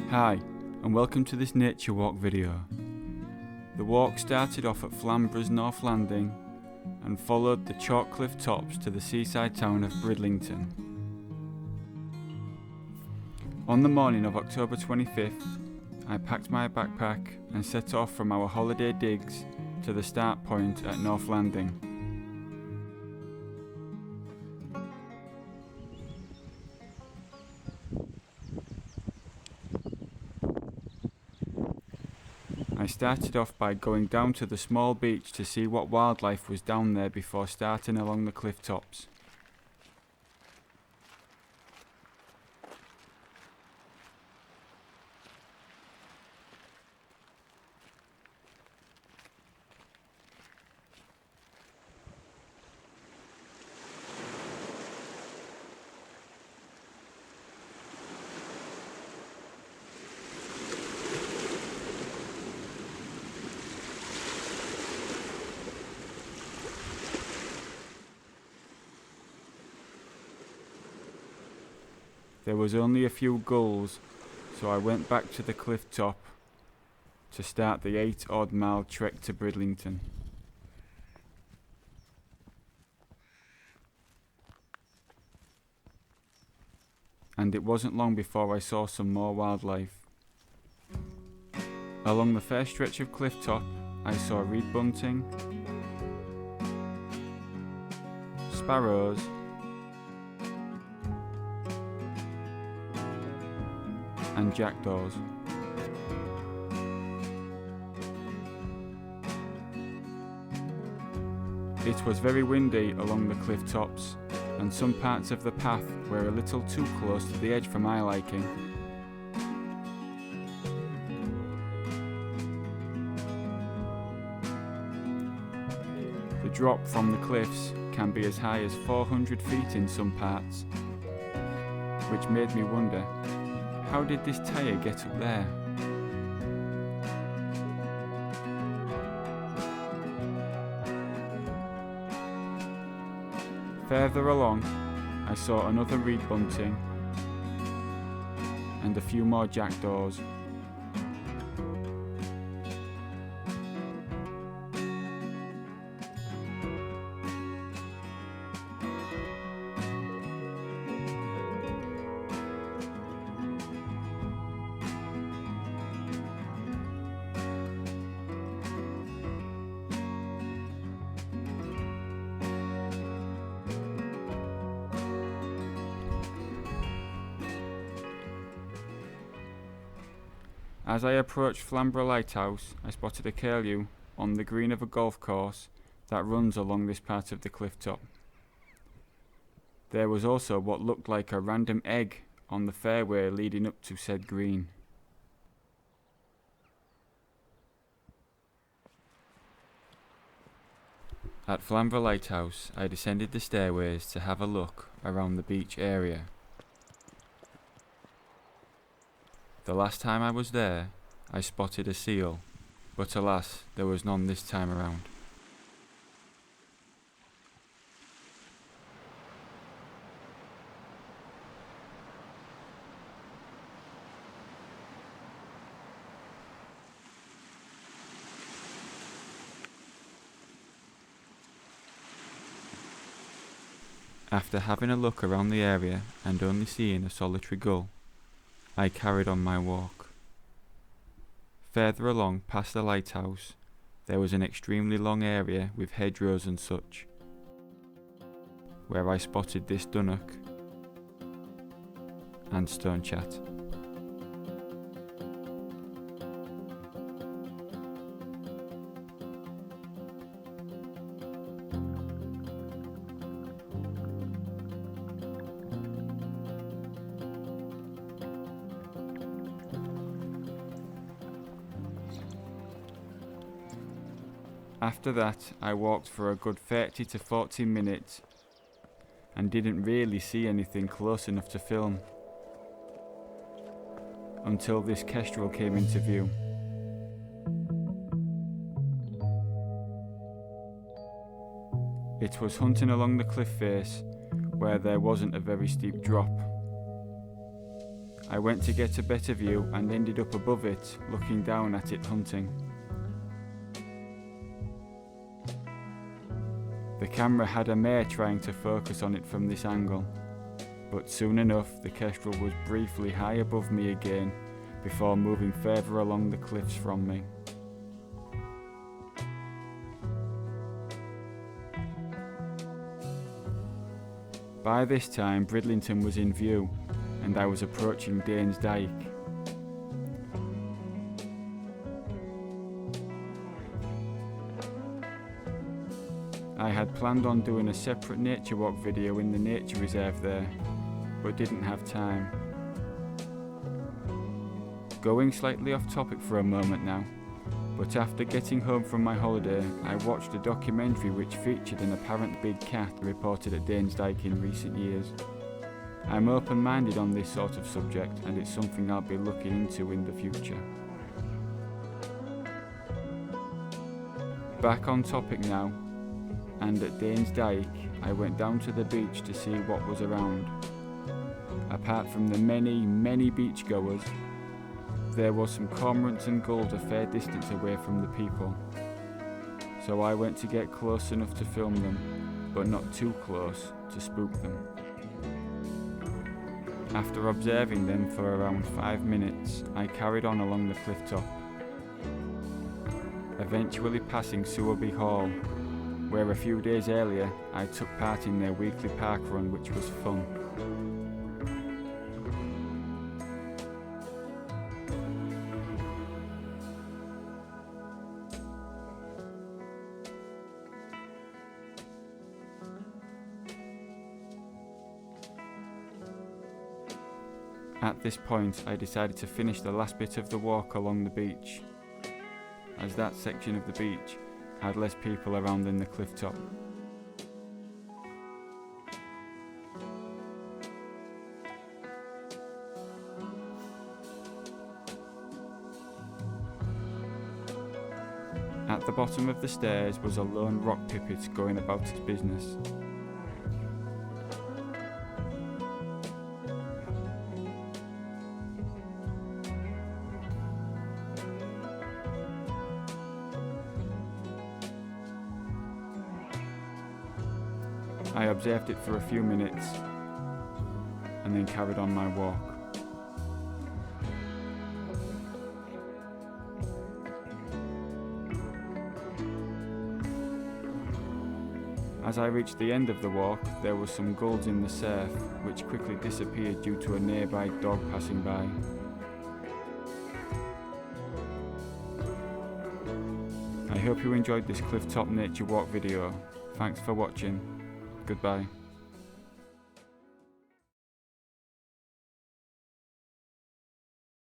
Hi, and welcome to this nature walk video. The walk started off at Flamborough's North Landing and followed the chalk cliff tops to the seaside town of Bridlington. On the morning of October 25th, I packed my backpack and set off from our holiday digs to the start point at North Landing. I started off by going down to the small beach to see what wildlife was down there before starting along the cliff tops. There was only a few gulls, so I went back to the cliff top to start the 8-odd mile trek to Bridlington. And it wasn't long before I saw some more wildlife. Along the fair stretch of cliff top, I saw reed bunting, sparrows, and jackdaws. It was very windy along the cliff tops, and some parts of the path were a little too close to the edge for my liking. The drop from the cliffs can be as high as 400 feet in some parts, which made me wonder, how did this tyre get up there? Further along, I saw another reed bunting and a few more jackdaws. As I approached Flamborough Lighthouse, I spotted a curlew on the green of a golf course that runs along this part of the cliff top. There was also what looked like a random egg on the fairway leading up to said green. At Flamborough Lighthouse, I descended the stairways to have a look around the beach area. The last time I was there, I spotted a seal, but alas, there was none this time around. After having a look around the area and only seeing a solitary gull, I carried on my walk. Further along past the lighthouse, there was an extremely long area with hedgerows and such, where I spotted this dunnock and stonechat. After that, I walked for a good 30 to 40 minutes and didn't really see anything close enough to film until this kestrel came into view. It was hunting along the cliff face where there wasn't a very steep drop, I went to get a better view and ended up above it, looking down at it hunting. The camera had a mare trying to focus on it from this angle, but soon enough the kestrel was briefly high above me again before moving further along the cliffs from me. By this time Bridlington was in view and I was approaching Danes Dyke. I had planned on doing a separate nature walk video in the nature reserve there, but didn't have time. Going slightly off topic for a moment now, but after getting home from my holiday, I watched a documentary which featured an apparent big cat reported at Danes Dyke in recent years. I'm open-minded on this sort of subject and it's something I'll be looking into in the future. Back on topic now, and at Danes Dyke I went down to the beach to see what was around. Apart from the many beachgoers, there was some cormorants and gulls a fair distance away from the people, so I went to get close enough to film them, but not too close to spook them. After observing them for around 5 minutes, I carried on along the cliff top, eventually passing Sowerby Hall, where a few days earlier I took part in their weekly park run, which was fun. At this point I decided to finish the last bit of the walk along the beach, as that section of the beach had less people around than the cliff top. At the bottom of the stairs was a lone rock pipit going about its business. I observed it for a few minutes and then carried on my walk. As I reached the end of the walk, there were some gulls in the surf, which quickly disappeared due to a nearby dog passing by. I hope you enjoyed this cliff top nature walk video. Thanks for watching. Goodbye.